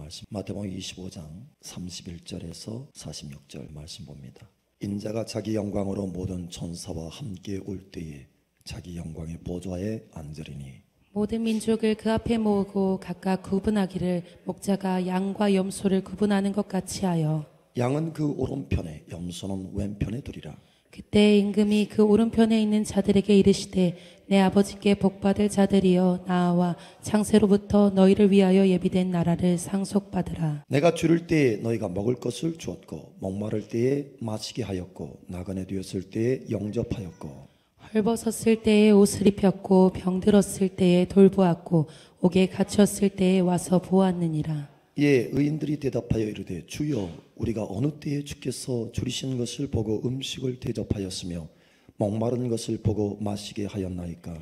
말씀, 마태복음 25장 31절에서 46절 말씀 봅니다. 인자가 자기 영광으로 모든 천사와 함께 올 때에 자기 영광의 보좌에 앉으리니 모든 민족을 그 앞에 모으고 각각 구분하기를 목자가 양과 염소를 구분하는 것 같이 하여 양은 그 오른편에 염소는 왼편에 두리라. 그때 임금이 그 오른편에 있는 자들에게 이르시되 내 아버지께 복받을 자들이여 나와 창세로부터 너희를 위하여 예비된 나라를 상속받으라. 내가 줄일 때에 너희가 먹을 것을 주었고 목마를 때에 마시게 하였고 나그네 되었을 때에 영접하였고 헐벗었을 때에 옷을 입혔고 병들었을 때에 돌보았고 옥에 갇혔을 때에 와서 보았느니라. 이에 의인들이 대답하여 이르되 주여 우리가 어느 때에 주께서 줄이신 것을 보고 음식을 대접하였으며 목마른 것을 보고 마시게 하였나이까.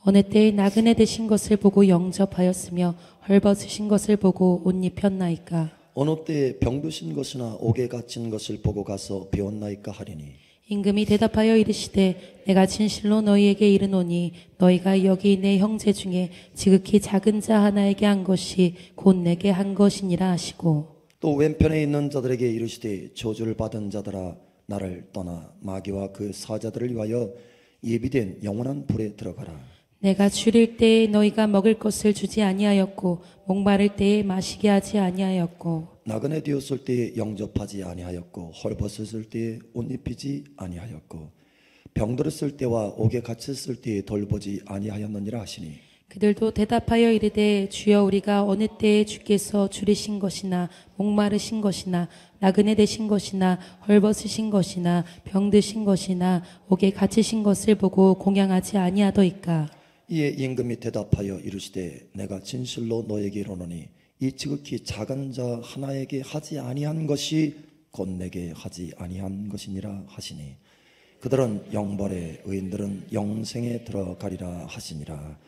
어느 때에 나그네 되신 것을 보고 영접하였으며 헐벗으신 것을 보고 옷 입혔나이까. 어느 때에 병드신 것이나 옥에 갇힌 것을 보고 가서 배웠나이까 하리니 임금이 대답하여 이르시되 내가 진실로 너희에게 이르노니 너희가 여기 내 형제 중에 지극히 작은 자 하나에게 한 것이 곧 내게 한 것이니라 하시고 또 왼편에 있는 자들에게 이르시되 저주를 받은 자들아 나를 떠나 마귀와 그 사자들을 위하여 예비된 영원한 불에 들어가라. 내가 줄일 때에 너희가 먹을 것을 주지 아니하였고 목마를 때에 마시게 하지 아니하였고 나그네 되었을 때에 영접하지 아니하였고 헐벗었을 때에 옷 입히지 아니하였고 병들었을 때와 옥에 갇혔을 때에 돌보지 아니하였느니라 하시니 그들도 대답하여 이르되 주여 우리가 어느 때에 주께서 줄이신 것이나 목마르신 것이나 나그네 되신 것이나 헐벗으신 것이나 병드신 것이나 옥에 갇히신 것을 보고 공양하지 아니하더이까. 이에 임금이 대답하여 이르시되 내가 진실로 너에게 이르노니 이 지극히 작은 자 하나에게 하지 아니한 것이 곧 내게 하지 아니한 것이니라 하시니 그들은 영벌에 의인들은 영생에 들어가리라 하시니라.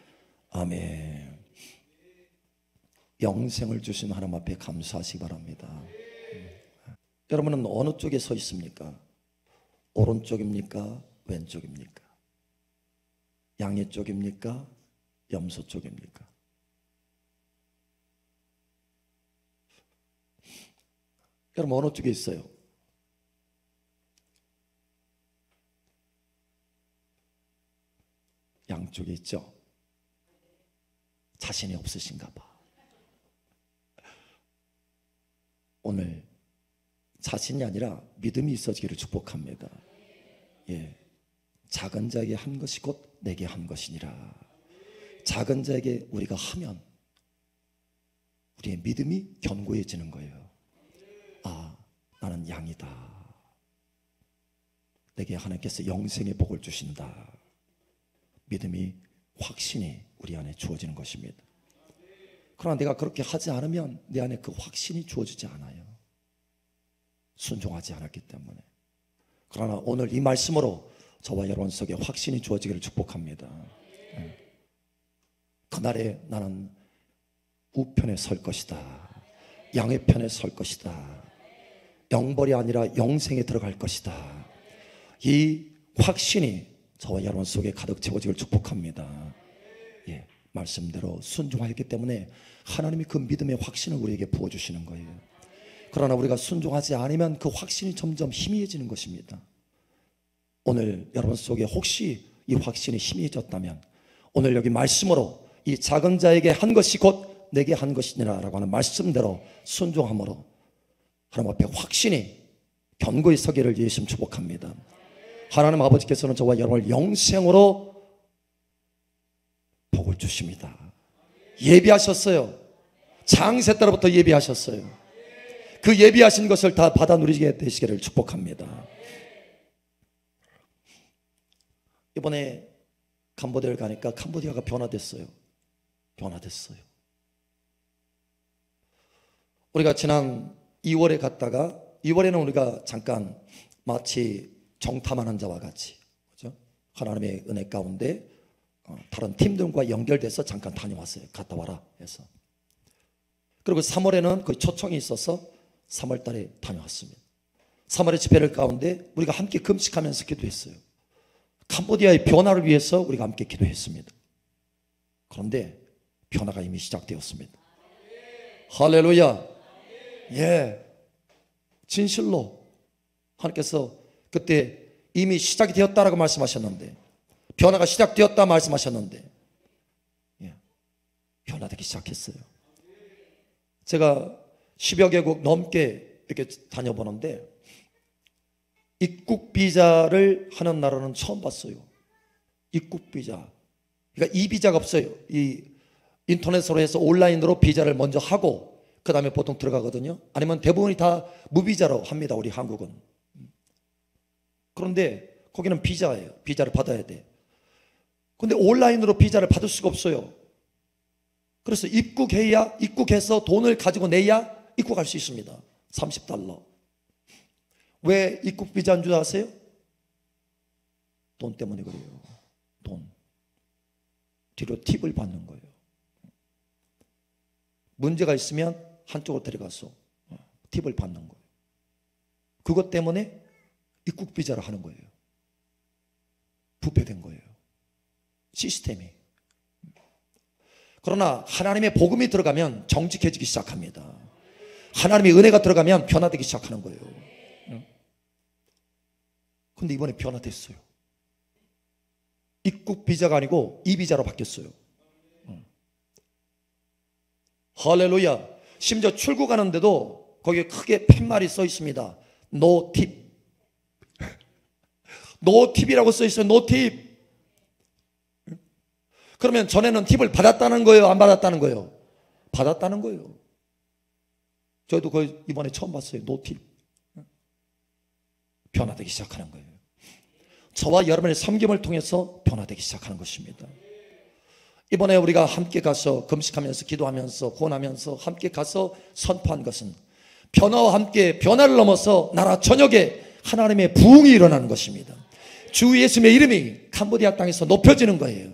아멘. 영생을 주신 하나님 앞에 감사하시기 바랍니다. 여러분은 어느 쪽에 서 있습니까? 오른쪽입니까? 왼쪽입니까? 양의 쪽입니까? 염소 쪽입니까? 여러분 어느 쪽에 있어요? 양쪽에 있죠? 자신이 없으신가 봐. 오늘 자신이 아니라 믿음이 있어지기를 축복합니다. 예, 작은 자에게 한 것이 곧 내게 한 것이니라. 작은 자에게 우리가 하면 우리의 믿음이 견고해지는 거예요. 아, 나는 양이다. 내게 하나님께서 영생의 복을 주신다. 믿음이 확신이 우리 안에 주어지는 것입니다. 그러나 내가 그렇게 하지 않으면 내 안에 그 확신이 주어지지 않아요. 순종하지 않았기 때문에. 그러나 오늘 이 말씀으로 저와 여러분 속에 확신이 주어지기를 축복합니다. 그날에 나는 우편에 설 것이다. 양의 편에 설 것이다. 영벌이 아니라 영생에 들어갈 것이다. 이 확신이 저와 여러분 속에 가득 채워지기를 축복합니다. 예, 말씀대로 순종하였기 때문에 하나님이 그 믿음의 확신을 우리에게 부어주시는 거예요. 그러나 우리가 순종하지 않으면 그 확신이 점점 희미해지는 것입니다. 오늘 여러분 속에 혹시 이 확신이 희미해졌다면 오늘 여기 말씀으로 이 작은 자에게 한 것이 곧 내게 한 것이니라 라고 하는 말씀대로 순종함으로 하나님 앞에 확신이 견고히 서기를 예수님 축복합니다. 하나님 아버지께서는 저와 여러분을 영생으로 복을 주십니다. 예비하셨어요. 창세 때로부터 예비하셨어요. 그 예비하신 것을 다 받아 누리게 되시기를 축복합니다. 이번에 캄보디아를 가니까 캄보디아가 변화됐어요. 변화됐어요. 우리가 지난 2월에 갔다가 2월에는 우리가 잠깐 마치 정탐하는 자와 같이, 그렇죠? 하나님의 은혜 가운데 다른 팀들과 연결돼서 잠깐 다녀왔어요. 갔다 와라 해서. 그리고 3월에는 거의 초청이 있어서 3월 달에 다녀왔습니다. 3월의 집회를 가운데 우리가 함께 금식하면서 기도했어요. 캄보디아의 변화를 위해서 우리가 함께 기도했습니다. 그런데 변화가 이미 시작되었습니다. 할렐루야. 예, 진실로 하나님께서 그때 이미 시작이 되었다라고 말씀하셨는데, 변화가 시작되었다 말씀하셨는데, 예, 변화되기 시작했어요. 제가 10여 개국 넘게 이렇게 다녀보는데 입국 비자를 하는 나라는 처음 봤어요. 입국 비자. 그러니까 이 비자가 없어요. 이 인터넷으로 해서 온라인으로 비자를 먼저 하고 그 다음에 보통 들어가거든요. 아니면 대부분이 다 무비자로 합니다. 우리 한국은. 그런데 거기는 비자예요. 비자를 받아야 돼. 근데 온라인으로 비자를 받을 수가 없어요. 그래서 입국해서 돈을 가지고 내야 입국할 수 있습니다. $30. 왜 입국 비자인 줄 아세요? 돈 때문에 그래요. 돈. 뒤로 팁을 받는 거예요. 문제가 있으면 한쪽으로 데려가서 팁을 받는 거예요. 그것 때문에 입국 비자를 하는 거예요. 부패된 거예요. 시스템이. 그러나 하나님의 복음이 들어가면 정직해지기 시작합니다. 하나님의 은혜가 들어가면 변화되기 시작하는 거예요. 근데 이번에 변화됐어요. 입국 비자가 아니고 이 비자로 바뀌었어요. 할렐루야. 심지어 출국하는데도 거기에 크게 팻말이 써 있습니다. No tip. No tip이라고 써 있어요. No tip. 그러면 전에는 팁을 받았다는 거예요? 안 받았다는 거예요? 받았다는 거예요. 저희도 거의 이번에 처음 봤어요. No tip. 변화되기 시작하는 거예요. 저와 여러분의 섬김을 통해서 변화되기 시작하는 것입니다. 이번에 우리가 함께 가서 금식하면서 기도하면서 구원하면서 함께 가서 선포한 것은 변화와 함께 변화를 넘어서 나라 전역에 하나님의 부흥이 일어나는 것입니다. 주 예수님의 이름이 캄보디아 땅에서 높여지는 거예요.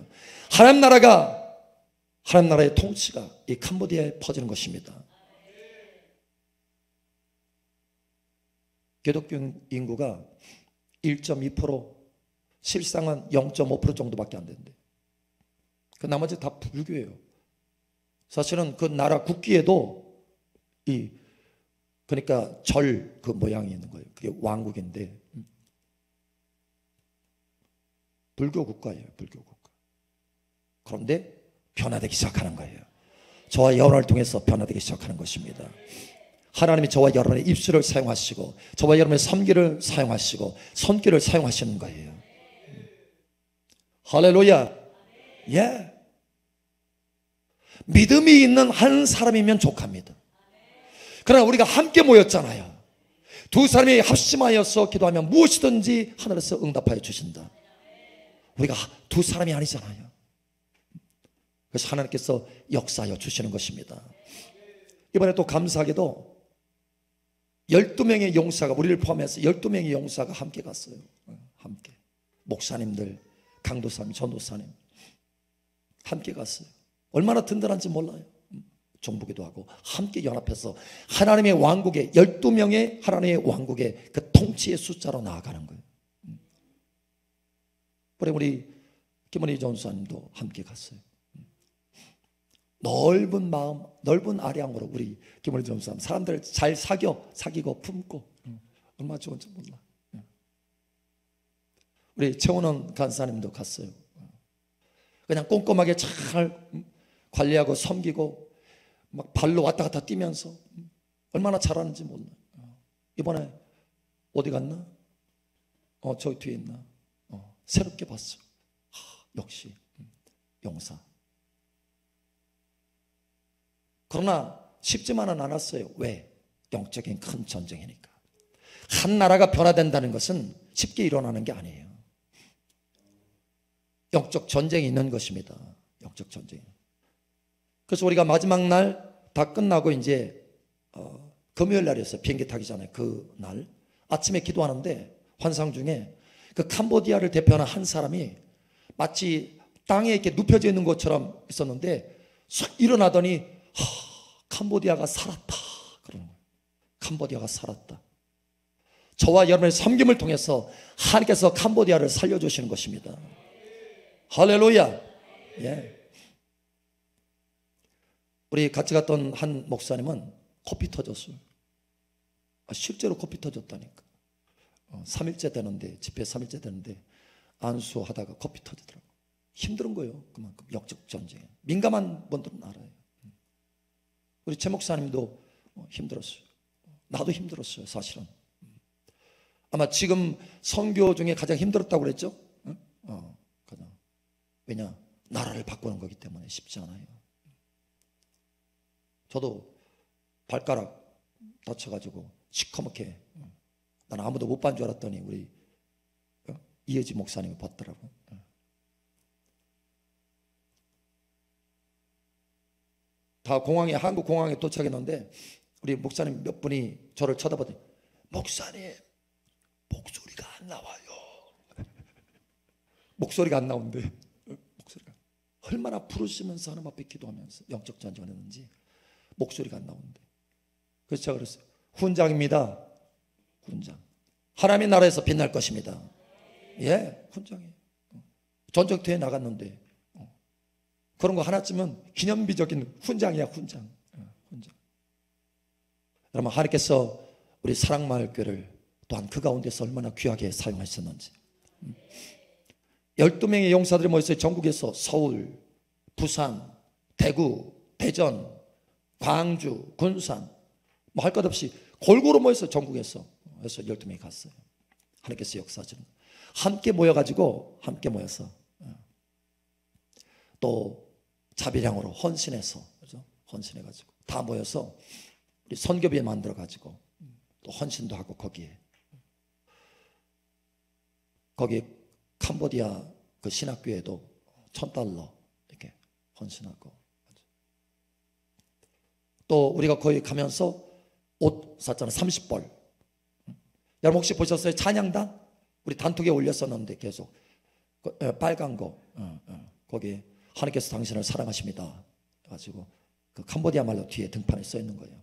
하나님 나라의 통치가 이 캄보디아에 퍼지는 것입니다. 기독교 인구가 1.2%, 실상은 0.5% 정도밖에 안 된대. 그 나머지 다 불교예요. 사실은 그 나라 국기에도 그러니까 그 모양이 있는 거예요. 그게 왕국인데 불교 국가예요. 불교 국가. 그런데 변화되기 시작하는 거예요. 저와 여러분을 통해서 변화되기 시작하는 것입니다. 하나님이 저와 여러분의 입술을 사용하시고 저와 여러분의 섬기를 사용하시고 손길을 사용하시는 거예요. 할렐루야. 예. 믿음이 있는 한 사람이면 족합니다. 그러나 우리가 함께 모였잖아요. 두 사람이 합심하여서 기도하면 무엇이든지 하늘에서 응답하여 주신다. 우리가 두 사람이 아니잖아요. 그래서 하나님께서 역사하여 주시는 것입니다. 이번에 또 감사하게도 12명의 용사가, 우리를 포함해서 12명의 용사가 함께 갔어요. 함께. 목사님들, 강도사님, 전도사님 함께 갔어요. 얼마나 든든한지 몰라요. 정부기도 하고 함께 연합해서 하나님의 왕국의 12명의 하나님의 왕국의 그 통치의 숫자로 나아가는 거예요. 우리 김원희 전사님도 함께 갔어요. 넓은 마음, 넓은 아량으로 우리 김원희 전사님 사람들 잘 사귀고 품고 얼마나 좋은지 몰라. 우리 최원원 간사님도 갔어요. 그냥 꼼꼼하게 잘 관리하고 섬기고 막 발로 왔다 갔다 뛰면서 얼마나 잘하는지 몰라. 이번에 어디 갔나? 저기 뒤에 있나? 새롭게 봤어. 역시 용사. 그러나 쉽지만은 않았어요. 왜? 영적인 큰 전쟁이니까. 한 나라가 변화된다는 것은 쉽게 일어나는 게 아니에요. 영적 전쟁이 있는 것입니다. 영적 전쟁. 그래서 우리가 마지막 날 다 끝나고 이제 금요일 날이었어요. 비행기 타기 전에 그 날 아침에 기도하는데 환상 중에 그 캄보디아를 대표하는 한 사람이 마치 땅에 이렇게 눕혀져 있는 것처럼 있었는데 싹 일어나더니 캄보디아가 살았다 그러는 거예요. 캄보디아가 살았다. 저와 여러분의 섬김을 통해서 하나님께서 캄보디아를 살려주시는 것입니다. 할렐루야. 예. 우리 같이 갔던 한 목사님은 코피 터졌어요. 실제로 코피 터졌다니까. 3일째 되는데, 집회 3일째 되는데 안수하다가 코피 터지더라고. 힘든 거예요. 그만큼 역적 전쟁. 민감한 분들은 알아요. 우리 최 목사님도 힘들었어요. 나도 힘들었어요, 사실은. 아마 지금 선교 중에 가장 힘들었다고 그랬죠? 가장. 왜냐? 나라를 바꾸는 거기 때문에 쉽지 않아요. 저도 발가락 다쳐가지고 시커멓게, 나는 아무도 못 본 줄 알았더니 우리 이혜지 목사님이 봤더라고. 다 공항에, 한국 공항에 도착했는데 우리 목사님 몇 분이 저를 쳐다보더니, 목사님 목소리가 안 나와요. 목소리가 안 나온대. 목소리가 얼마나 부르시면서 하나님 앞에 기도하면서 영적 전쟁을 했는지 목소리가 안 나온대. 그래서 제가 그랬어요. 훈장입니다. 훈장. 하나님의 나라에서 빛날 것입니다. 예, 훈장이에요. 전쟁터에 나갔는데 그런 거 하나쯤은 기념비적인 훈장이야, 훈장. 훈장. 여러분, 하나님께서 우리 사랑마을교회를 또한 그 가운데서 얼마나 귀하게 사용하셨는지. 12명의 용사들이 모였어요. 전국에서 서울, 부산, 대구, 대전, 광주, 군산, 뭐 할 것 없이 골고루 모여서 전국에서. 그래서 12명이 갔어요. 하나님께서 역사하시는. 함께 모여가지고, 함께 모여서 또 자비량으로 헌신해서, 그죠? 헌신해가지고 다 모여서 우리 선교비에 만들어가지고 또 헌신도 하고, 거기 캄보디아 그 신학교에도 $1,000 이렇게 헌신하고, 또 우리가 거기 가면서 옷 샀잖아요. 30벌. 여러분 혹시 보셨어요? 찬양단? 우리 단톡에 올렸었는데 계속 빨간 거, 거기에 하나님께서 당신을 사랑하십니다 해가지고 그 캄보디아 말로 뒤에 등판에 써 있는 거예요.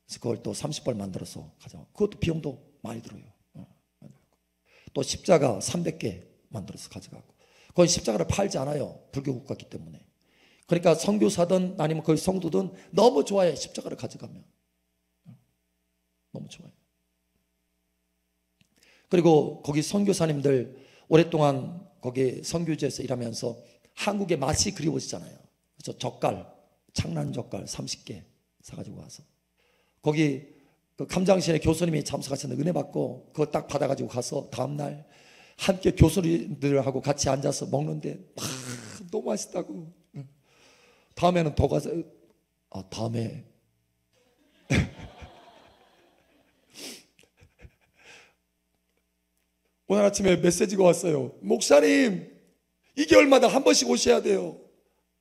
그래서 그걸 또 30벌 만들어서 가져와. 그것도 비용도 많이 들어요. 또 십자가 300개 만들어서 가져가고. 그건 십자가를 팔지 않아요. 불교 국가이기 때문에. 그러니까 선교사든 아니면 거기 성도든 너무 좋아해. 십자가를 가져가면 너무 좋아요. 그리고 거기 선교사님들 오랫동안 거기 선교지에서 일하면서 한국의 맛이 그리워지잖아요. 그래서 젓갈, 창란젓갈 30개 사가지고 와서 거기 그 감장실에 교수님이 참석하셨는데 은혜 받고 그거 딱 받아가지고 가서 다음날 함께 교수님들하고 같이 앉아서 먹는데 너무 맛있다고. 다음에는 더 가서 다음에 오늘 아침에 메시지가 왔어요. 목사님 2개월마다 한 번씩 오셔야 돼요.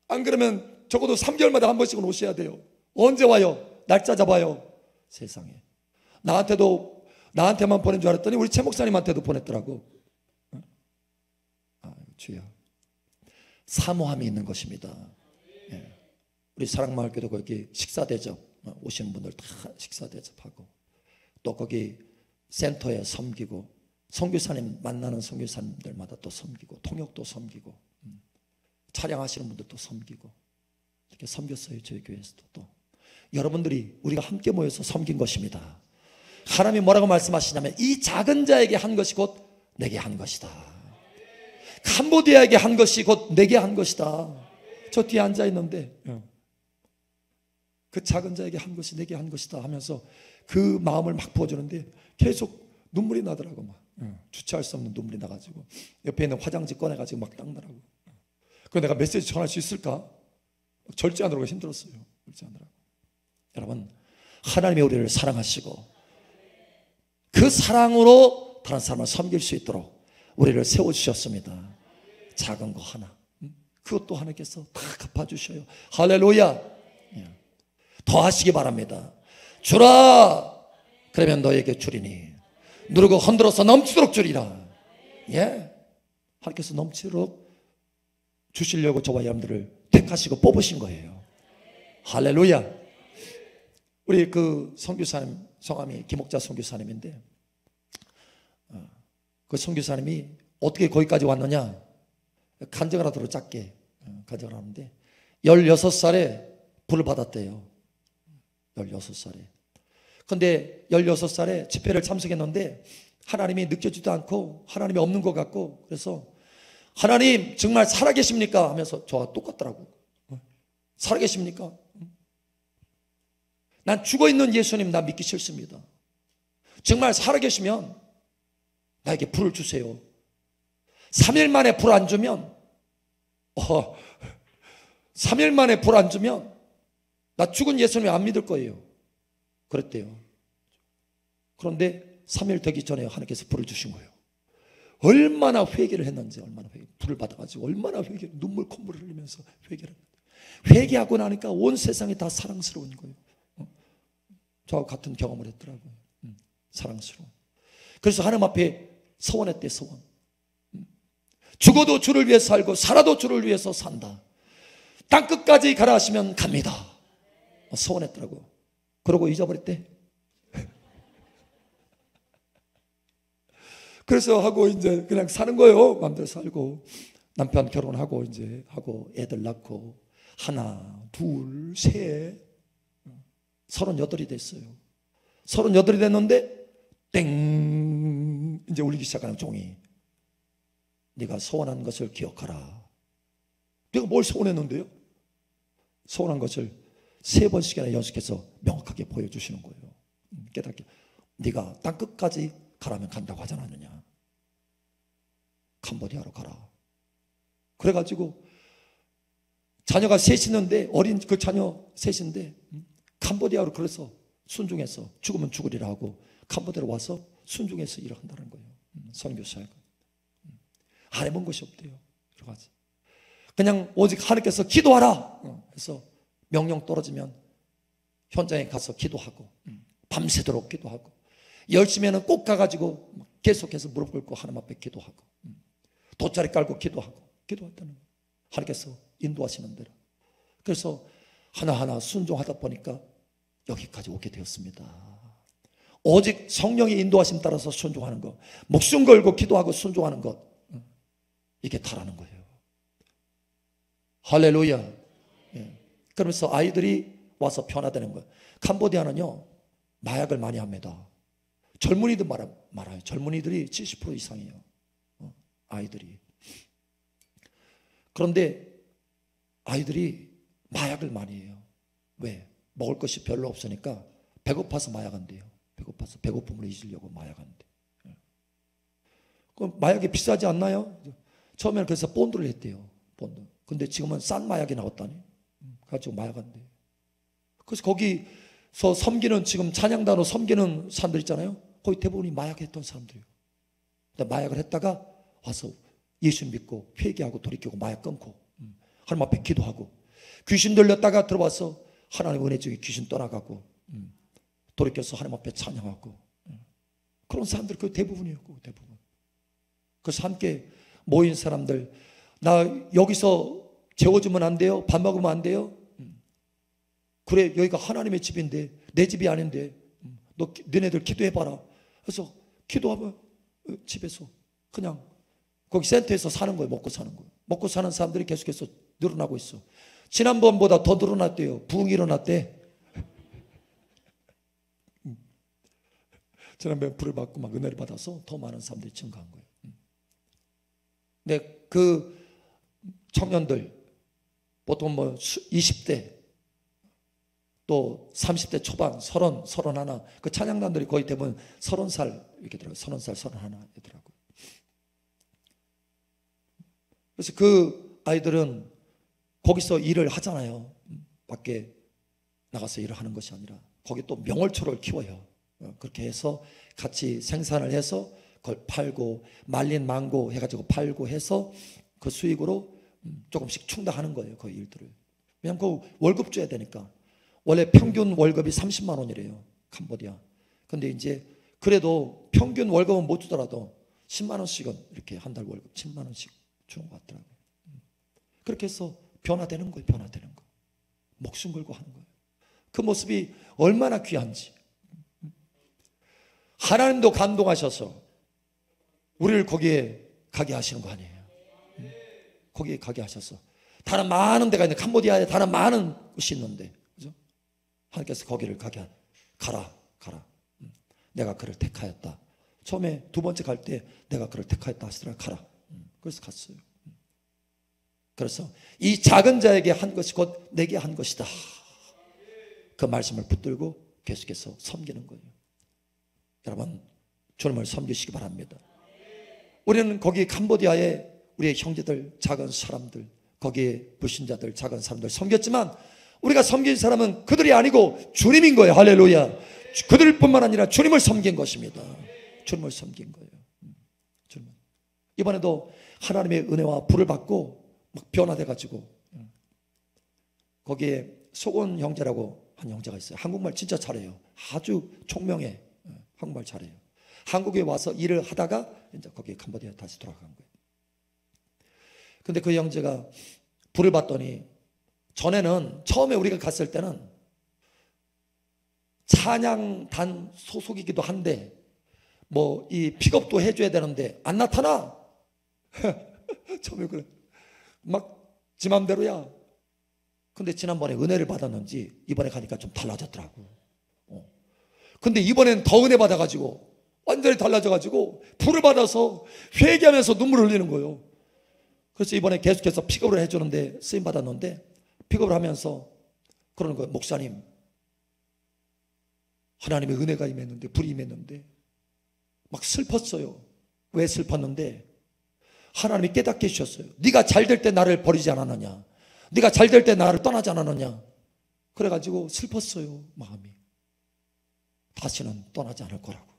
안 그러면 적어도 3개월마다 한 번씩은 오셔야 돼요. 언제 와요? 날짜 잡아요. 세상에. 나한테만 보낸 줄 알았더니 우리 최 목사님한테도 보냈더라고. 주여. 사모함이 있는 것입니다. 예. 우리 사랑마을교도 거기 식사 대접 오시는 분들 다 식사 대접하고, 또 거기 센터에 섬기고, 선교사님 만나는 선교사님들마다 또 섬기고, 통역도 섬기고, 촬영하시는 분들도 섬기고, 이렇게 섬겼어요. 저희 교회에서도. 또 여러분들이 우리가 함께 모여서 섬긴 것입니다. 하나님이 뭐라고 말씀하시냐면 이 작은 자에게 한 것이 곧 내게 한 것이다. 캄보디아에게 한 것이 곧 내게 한 것이다. 저 뒤에 앉아 있는데 그 작은 자에게 한 것이 내게 한 것이다 하면서 그 마음을 막 부어주는데 계속 눈물이 나더라고. 막 주체할 수 없는 눈물이 나가지고 옆에 있는 화장지 꺼내가지고 막 닦느라고. 그래서 내가 메시지 전할 수 있을까? 절제하느라고 힘들었어요. 절제하느라고. 여러분, 하나님이 우리를 사랑하시고 그 사랑으로 다른 사람을 섬길 수 있도록 우리를 세워주셨습니다. 작은 거 하나, 그것도 하나님께서 다 갚아주셔요. 할렐루야. 더 하시기 바랍니다. 주라, 그러면 너에게 주리니 누르고 흔들어서 넘치도록 주리라. 예, 하나님께서 넘치도록 주시려고 저와 여러분들을 택하시고 뽑으신 거예요. 할렐루야. 우리 그 선교사님 성함이 김옥자 선교사님인데 그 선교사님이 어떻게 거기까지 왔느냐, 간증을 하도록 짧게 간증을 하는데 16살에 불을 받았대요. 16살에. 근데 16살에 집회를 참석했는데 하나님이 느껴지도 않고 하나님이 없는 것 같고, 그래서 하나님 정말 살아계십니까? 하면서 저와 똑같더라고. 살아계십니까? 난 죽어있는 예수님 나 믿기 싫습니다. 정말 살아계시면 나에게 불을 주세요. 3일 만에 불 안 주면 3일 만에 불 안 주면 나 죽은 예수님 안 믿을 거예요. 그랬대요. 그런데 3일 되기 전에 하나님께서 불을 주신 거예요. 얼마나 회개를 했는지, 얼마나 불을 받아가지고 얼마나 눈물 콧물을 흘리면서 회개를 했는데, 회개하고 나니까 온 세상이 다 사랑스러운 거예요. 저하고 같은 경험을 했더라고요. 사랑스러워. 그래서 하나님 앞에 서원했대. 서원. 죽어도 주를 위해서 살고 살아도 주를 위해서 산다. 땅끝까지 가라 하시면 갑니다. 서원했더라고. 그러고 잊어버렸대. 그래서 하고 이제 그냥 사는 거예요. 마음대로 살고, 남편 결혼하고 이제 하고 애들 낳고, 하나, 둘, 셋, 38이 됐어요. 38이 됐는데 땡 이제 울리기 시작하는 종이. 네가 소원한 것을 기억하라. 내가 뭘 소원했는데요? 소원한 것을 3번씩이나 연속해서 명확하게 보여주시는 거예요. 깨닫게. 네가 땅끝까지 가라면 간다고 하지 않았느냐. 캄보디아로 가라. 그래가지고 자녀가 셋 있는데, 어린 그 자녀 셋인데 캄보디아로, 그래서 순종해서 죽으면 죽으리라 하고 캄보디아로 와서 순종해서 일을 한다는 거예요. 선교사가. 안 해본 것이 없대요. 여러 가지. 그냥 오직 하나님께서 기도하라 해서 명령 떨어지면 현장에 가서 기도하고, 밤새도록 기도하고, 10시면은 꼭 가가지고 계속해서 무릎 꿇고 하나님 앞에 기도하고, 돗자리 깔고 기도했다는 거예요. 하나님께서 인도하시는 대로. 그래서 하나하나 순종하다 보니까 여기까지 오게 되었습니다. 오직 성령의 인도하심 따라서 순종하는 것, 목숨 걸고 기도하고 순종하는 것, 이게 다라는 거예요. 할렐루야. 예. 그러면서 아이들이 와서 변화되는 거예요. 캄보디아는요, 마약을 많이 합니다. 젊은이들 말아요. 젊은이들이 70% 이상이에요. 아이들이. 그런데 아이들이 마약을 많이 해요. 왜? 먹을 것이 별로 없으니까 배고파서 마약한대요. 배고파서 배고픔을 잊으려고 마약한대. 그럼 마약이 비싸지 않나요? 처음에는 그래서 본드를 했대요. 본드. 근데 지금은 싼 마약이 나왔다니. 가지고 마약한대. 그래서 거기서 섬기는, 지금 찬양단으로 섬기는 사람들 있잖아요. 거의 대부분이 마약했던 사람들이에요. 마약을 했다가 와서 예수 믿고 회개하고 돌이키고 마약 끊고 하나님 앞에 기도하고, 귀신 들렸다가 들어와서 하나님의 은혜 중에 귀신 떠나가고, 돌이켜서 하나님 앞에 찬양하고, 그런 사람들 그 대부분이었고, 대부분. 그래서 함께 모인 사람들, 나 여기서 재워주면 안 돼요? 밥 먹으면 안 돼요? 그래, 여기가 하나님의 집인데 내 집이 아닌데 너네들 기도해봐라. 그래서 기도하면 집에서 그냥 거기 센터에서 사는 거예요. 먹고 사는 거예요. 먹고 사는 사람들이 계속해서 늘어나고 있어. 지난번보다 더 늘어났대요. 부흥이 일어났대. 지난번에 불을 받고 막 은혜를 받아서 더 많은 사람들이 증가한 거예요. 근데 그 청년들 보통 뭐 20대 또 30대 초반, 30, 31, 그 찬양단들이 거의 대부분 30살 이렇게 들어요. 30살, 31이더라고요. 그래서 그 아이들은 거기서 일을 하잖아요. 밖에 나가서 일을 하는 것이 아니라 거기 또 명월초를 키워요. 그렇게 해서 같이 생산을 해서 그걸 팔고, 말린 망고 해가지고 팔고 해서 그 수익으로 조금씩 충당하는 거예요. 그 일들을. 왜냐하면 그 월급 줘야 되니까. 원래 평균 월급이 30만 원이래요. 캄보디아. 근데 이제 그래도 평균 월급은 못 주더라도 10만 원씩은 이렇게 한 달 월급 10만 원씩 주는 것 같더라고요. 그렇게 해서 변화되는 거예요. 변화되는 거. 목숨 걸고 하는 거예요. 그 모습이 얼마나 귀한지. 하나님도 감동하셔서 우리를 거기에 가게 하시는 거 아니에요. 거기에 가게 하셔서. 다른 많은 데가 있는데, 캄보디아에 다른 많은 곳이 있는데, 그죠? 하나님께서 거기를 가라. 가라. 내가 그를 택하였다. 처음에 두 번째 갈 때 내가 그를 택하였다 하시더라. 가라. 그래서 갔어요. 그래서 이 작은 자에게 한 것이 곧 내게 한 것이다. 그 말씀을 붙들고 계속해서 섬기는 거예요. 여러분, 주님을 섬기시기 바랍니다. 우리는 거기 캄보디아에 우리의 형제들, 작은 사람들, 거기에 불신자들, 작은 사람들 섬겼지만 우리가 섬긴 사람은 그들이 아니고 주님인 거예요. 할렐루야. 그들뿐만 아니라 주님을 섬긴 것입니다. 주님을 섬긴 거예요. 주님. 이번에도 하나님의 은혜와 불을 받고 막 변화돼 가지고 거기에 소곤 형제라고 한 형제가 있어요. 한국말 진짜 잘해요. 아주 총명해. 한국말 잘해요. 한국에 와서 일을 하다가 이제 거기 캄보디아에 다시 돌아간 거예요. 근데 그 형제가 불을 받더니 전에는 처음에 우리가 갔을 때는 찬양단 소속이기도 한데 뭐 이 픽업도 해줘야 되는데 안 나타나. 처음에 그래. 막 지 맘대로야. 근데 지난번에 은혜를 받았는지 이번에 가니까 좀 달라졌더라고. 근데 이번엔 더 은혜 받아가지고 완전히 달라져가지고 불을 받아서 회개하면서 눈물을 흘리는 거예요. 그래서 이번에 계속해서 픽업을 해주는데 쓰임 받았는데 픽업을 하면서 그러는 거예요. 목사님, 하나님의 은혜가 임했는데 불이 임했는데 막 슬펐어요. 왜 슬펐는데 하나님이 깨닫게 해주셨어요. 네가 잘 될 때 나를 버리지 않았느냐, 네가 잘 될 때 나를 떠나지 않았느냐. 그래가지고 슬펐어요. 마음이. 다시는 떠나지 않을 거라고.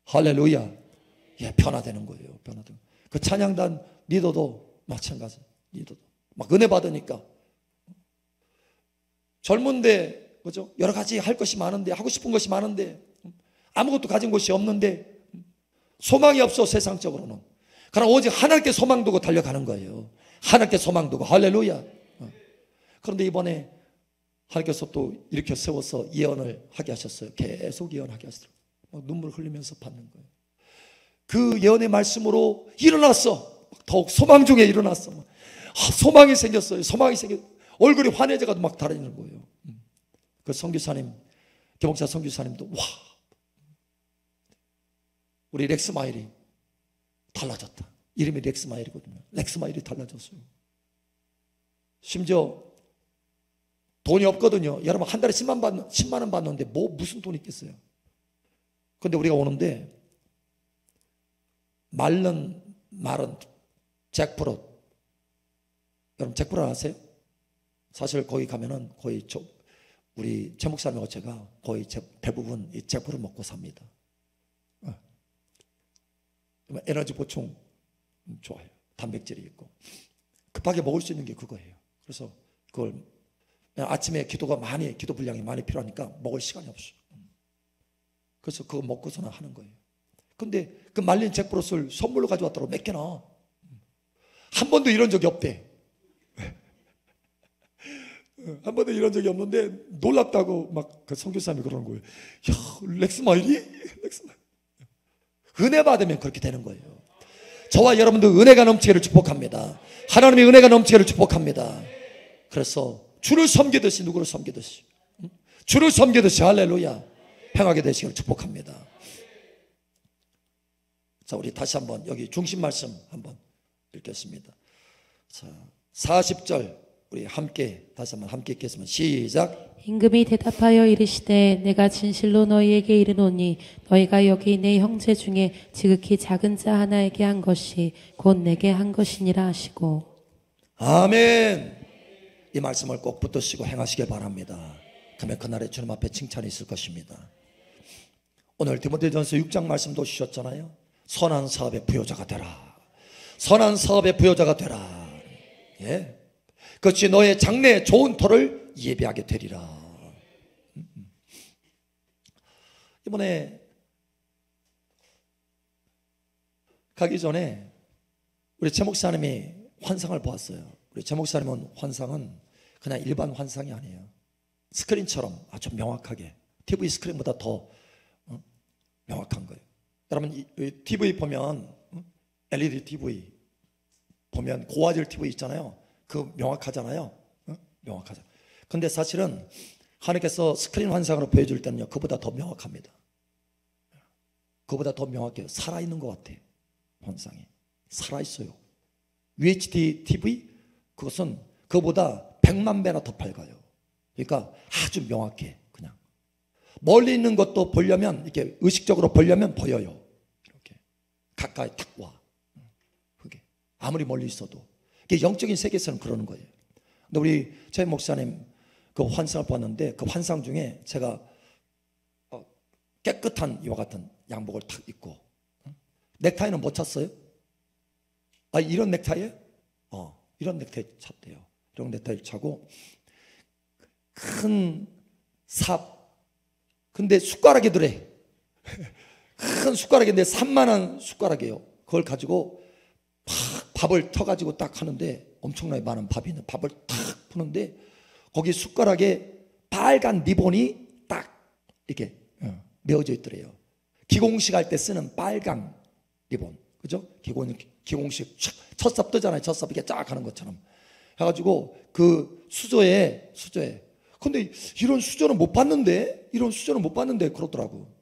할렐루야. 예, 변화되는 거예요. 변화되는. 그 찬양단 리더도 마찬가지. 리더도 막 은혜 받으니까 젊은데 그죠? 여러 가지 할 것이 많은데, 하고 싶은 것이 많은데 아무것도 가진 것이 없는데 소망이 없어. 세상적으로는. 그러나 오직 하나님께 소망 두고 달려가는 거예요. 하나님께 소망 두고. 할렐루야. 그런데 이번에 하나님께서 또 일으켜 세워서 예언을 하게 하셨어요. 계속 예언하게 하시더라고요. 막 눈물 흘리면서 받는 거예요. 그 예언의 말씀으로 일어났어. 더욱 소망 중에 일어났어. 소망이 생겼어요. 소망이 생겼. 얼굴이 환해져가지고 막 달아지는 거예요. 그 선교사님, 개목사 선교사님도 와, 우리 렉스마일이 달라졌다. 이름이 렉스마일이거든요. 렉스마일이 달라졌어요. 심지어 돈이 없거든요. 여러분 한 달에 10만 원 받는데 뭐 무슨 돈이 있겠어요. 근데 우리가 오는데 마른 잭프롯, 여러분 잭프롯 아세요? 사실 거기 가면은 거의 우리 최 목사님하고 제가 거의 대부분 이 잭프롯 먹고 삽니다. 에너지 보충 좋아요. 단백질이 있고 급하게 먹을 수 있는 게 그거예요. 그래서 그걸 아침에 기도 분량이 많이 필요하니까 먹을 시간이 없어. 그래서 그거 먹고서는 하는 거예요. 근데 그 말린 잭프롯을 선물로 가져왔더라고. 몇 개나. 한 번도 이런 적이 없대. 한 번도 이런 적이 없는데 놀랍다고 막 그 선교사님이 그러는 거예요. 야, 렉스마일이? 렉스마일. 은혜 받으면 그렇게 되는 거예요. 저와 여러분들 은혜가 넘치기를 축복합니다. 하나님의 은혜가 넘치기를 축복합니다. 그래서 주를 섬기듯이 누구를 섬기듯이 주를 섬기듯이 할렐루야 행하게 되시기를 축복합니다. 자, 우리 다시 한번 여기 중심 말씀 한번 읽겠습니다. 자, 40절 우리 함께 다시 한번 함께 읽겠습니다. 시작. 임금이 대답하여 이르시되 내가 진실로 너희에게 이르노니 너희가 여기 내 형제 중에 지극히 작은 자 하나에게 한 것이 곧 내게 한 것이니라 하시고. 아멘. 이 말씀을 꼭 붙드시고 행하시길 바랍니다. 그러면 그날에 주님 앞에 칭찬이 있을 것입니다. 오늘 디모데전서 6장 말씀도 주셨잖아요. 선한 사업의 부요자가 되라. 선한 사업의 부요자가 되라. 예. 그것이 너의 장래에 좋은 터를 예비하게 되리라. 이번에 가기 전에 우리 최 목사님이 환상을 보았어요. 우리 최 목사님은 환상은 그냥 일반 환상이 아니에요. 스크린처럼 아주 명확하게 TV 스크린보다 더 명확한 거예요. 여러분 TV 보면 LED TV 보면 고화질 TV 있잖아요. 그 명확하잖아요. 명확하죠. 근데 사실은 하나님께서 스크린 환상으로 보여줄 때는요, 그보다 더 명확합니다. 그보다 더 명확해요. 살아있는 것 같아요. 환상이 살아있어요. UHD TV 그것은 그보다 100만 배나 더 밝아요. 그러니까 아주 명확해. 그냥 멀리 있는 것도 보려면, 이렇게 의식적으로 보려면 보여요. 이렇게 가까이 탁 와. 그게 아무리 멀리 있어도. 이게 영적인 세계에서는 그러는 거예요. 근데 우리 저희 목사님 그 환상을 봤는데, 그 환상 중에 제가 깨끗한 이와 같은 양복을 탁 입고, 넥타이는 못 찼어요? 아, 이런 넥타이에? 이런 넥타이 찼대요. 이런 넥타이를 차고 큰 삽, 근데 숟가락이 더래. 큰 숟가락인데 산만한 숟가락이에요. 그걸 가지고 팍 밥을 터가지고 딱 하는데, 엄청나게 많은 밥이 있는 밥을 탁 푸는데, 거기 숟가락에 빨간 리본이 딱 이렇게 메어져 있더래요. 기공식 할 때 쓰는 빨간 리본, 그죠? 기공식 첫 삽 뜨잖아요. 첫 삽 이렇게 쫙 하는 것처럼 해가지고 그 수저에 근데 이런 수저는 못 봤는데, 그러더라고.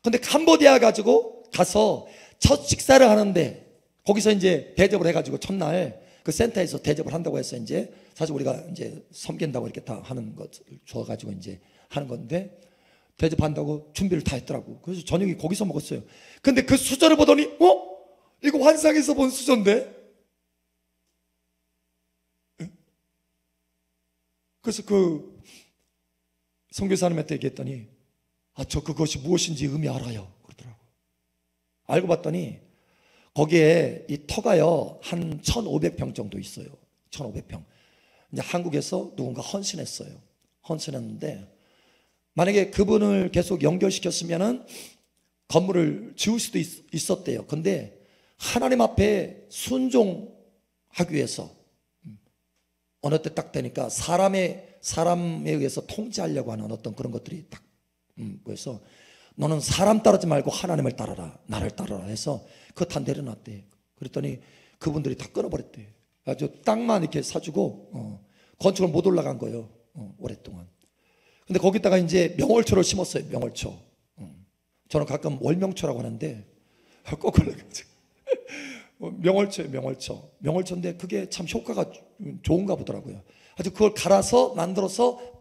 근데 캄보디아 가지고 가서 첫 식사를 하는데, 거기서 이제 대접을 해가지고 첫날 그 센터에서 대접을 한다고 해서, 이제 사실 우리가 이제 섬긴다고 이렇게 다 하는 것을 줘가지고 이제 하는 건데, 대접한다고 준비를 다 했더라고. 그래서 저녁이 거기서 먹었어요. 근데 그 수저를 보더니, 이거 환상에서 본 수저인데? 그래서 그 선교사님한테 얘기했더니, 저 그것이 무엇인지 의미 알아요. 그러더라고. 알고 봤더니 거기에 이 터가요, 한 1,500평 정도 있어요. 1,500평. 이제 한국에서 누군가 헌신했어요. 헌신했는데, 만약에 그분을 계속 연결시켰으면은 건물을 지을 수도 있었대요. 근데 하나님 앞에 순종하기 위해서 어느 때 딱 되니까 사람에 의해서 통제하려고 하는 어떤 그런 것들이 딱 그래서 너는 사람 따르지 말고 하나님을 따라라, 나를 따라라 해서 그거 다 내려놨대. 그랬더니 그분들이 다 끊어버렸대. 아주 땅만 이렇게 사주고 건축을 못 올라간 거예요. 오랫동안. 근데 거기다가 이제 명월초를 심었어요. 명월초. 저는 가끔 월명초라고 하는데 거꾸로 명월초예요. 명월초인데 그게 참 효과가 좋은가 보더라고요. 아주 그걸 갈아서 만들어서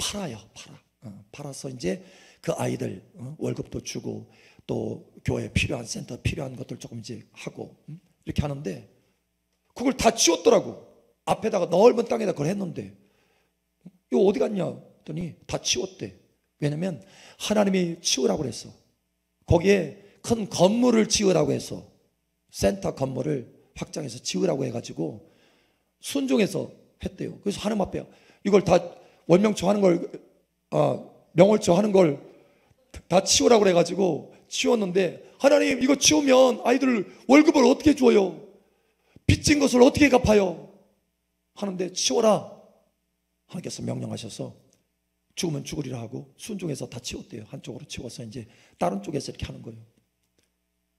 팔아서 이제 그 아이들 월급도 주고, 또 교회 필요한 센터 필요한 것들 조금 이제 하고 이렇게 하는데, 그걸 다 치웠더라고. 앞에다가 넓은 땅에다 그걸 했는데, 이거 어디 갔냐 했더니 다 치웠대. 왜냐면 하나님이 치우라고 그랬어. 거기에 큰 건물을 지으라고 해서, 센터 건물을 확장해서 지으라고 해가지고 순종해서 했대요. 그래서 하나님 앞에 이걸 다 월명초 하는 걸, 명월초 하는 걸 다 치우라고 그래가지고 치웠는데, 하나님 이거 치우면 아이들 월급을 어떻게 줘요? 빚진 것을 어떻게 갚아요? 하는데 치워라. 하나님께서 명령하셔서 죽으면 죽으리라 하고 순종해서 다 치웠대요. 한쪽으로 치워서 이제 다른 쪽에서 이렇게 하는 거예요.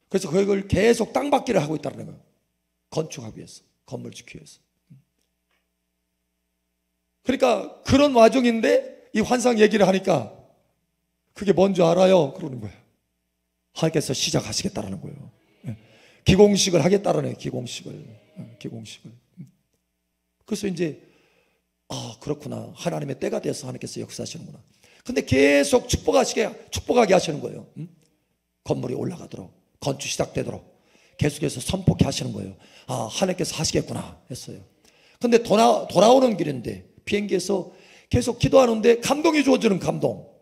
그래서 그걸 계속 땅받기를 하고 있다는 거예요. 건축하기 위해서, 건물 짓기 위해서. 그러니까 그런 와중인데 이 환상 얘기를 하니까 그게 뭔지 알아요? 그러는 거예요. 하나님께서 시작하시겠다라는 거예요. 기공식을 하겠다라는 거예요. 기공식을. 그래서 이제 그렇구나. 하나님의 때가 돼서 하나님께서 역사하시는구나. 근데 계속 축복하게 하시는 거예요. 건물이 올라가도록, 건축 시작되도록 계속해서 선포케 하시는 거예요. 하나님께서 하시겠구나 했어요. 근데 돌아오는 길인데 비행기에서 계속 기도하는데 감동이 주어지는 감동.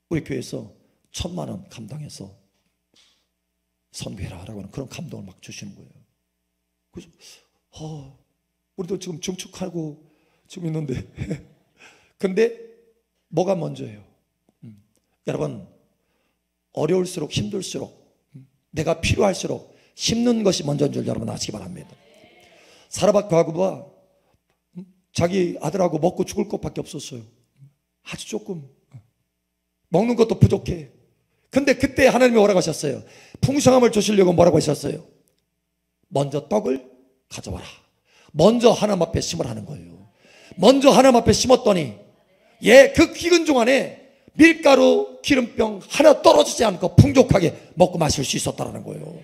우리 교회에서 1,000만 원 감당해서 선교해라 라고 하는 그런 감동을 막 주시는 거예요. 그래서 우리도 지금 증축하고 지금 있는데 근데 뭐가 먼저예요? 여러분, 어려울수록 힘들수록 내가 필요할수록 심는 것이 먼저인 줄 여러분 아시기 바랍니다. 사라밧 과부가 자기 아들하고 먹고 죽을 것밖에 없었어요. 아주 조금, 먹는 것도 부족해. 근데 그때 하나님이 뭐라고 하셨어요? 풍성함을 주시려고 뭐라고 하셨어요? 먼저 떡을 가져와라. 먼저 하나님 앞에 심으라는 거예요. 먼저 하나님 앞에 심었더니 예, 그 기근중 안에 밀가루 기름병 하나 떨어지지 않고 풍족하게 먹고 마실 수 있었다는 거예요.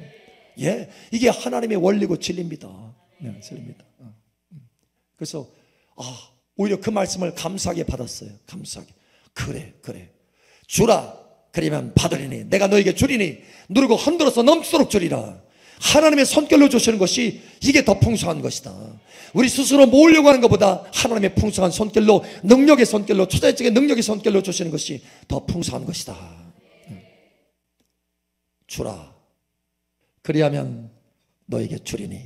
예, 이게 하나님의 원리고 진리입니다. 네, 진리입니다. 그래서 오히려 그 말씀을 감사하게 받았어요. 감사하게. 그래 주라, 그러면 받으리니 내가 너에게 주리니 누르고 흔들어서 넘치도록 주리라. 하나님의 손길로 주시는 것이 이게 더 풍성한 것이다. 우리 스스로 모으려고 하는 것보다 하나님의 풍성한 손길로, 능력의 손길로, 초자적인 능력의 손길로 주시는 것이 더 풍성한 것이다. 주라, 그리하면 너에게 주리니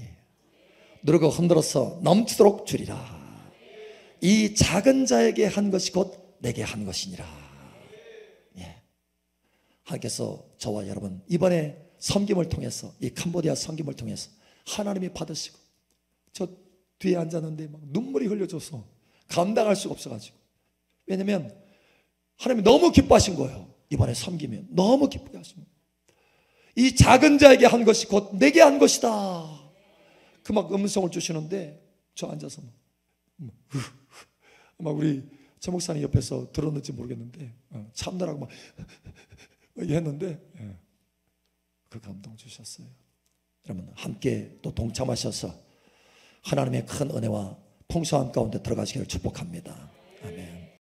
누르고 흔들어서 넘치도록 주리라. 이 작은 자에게 한 것이 곧 내게 한 것이니라. 예. 하나님께서 저와 여러분 이번에 섬김을 통해서, 이 캄보디아 섬김을 통해서 하나님이 받으시고, 저 뒤에 앉았는데 막 눈물이 흘려져서 감당할 수가 없어가지고. 왜냐면 하나님이 너무 기뻐하신 거예요. 이번에 섬기면 너무 기쁘게 하신 거예요. 이 작은 자에게 한 것이 곧 내게 한 것이다. 그 막 음성을 주시는데 저 앉아서 막 우리 저 목사님 옆에서 들었는지 모르겠는데 참느라고 막 했는데 그 감동 주셨어요. 여러분 함께 또 동참하셔서 하나님의 큰 은혜와 풍성함 가운데 들어가시기를 축복합니다. 아멘.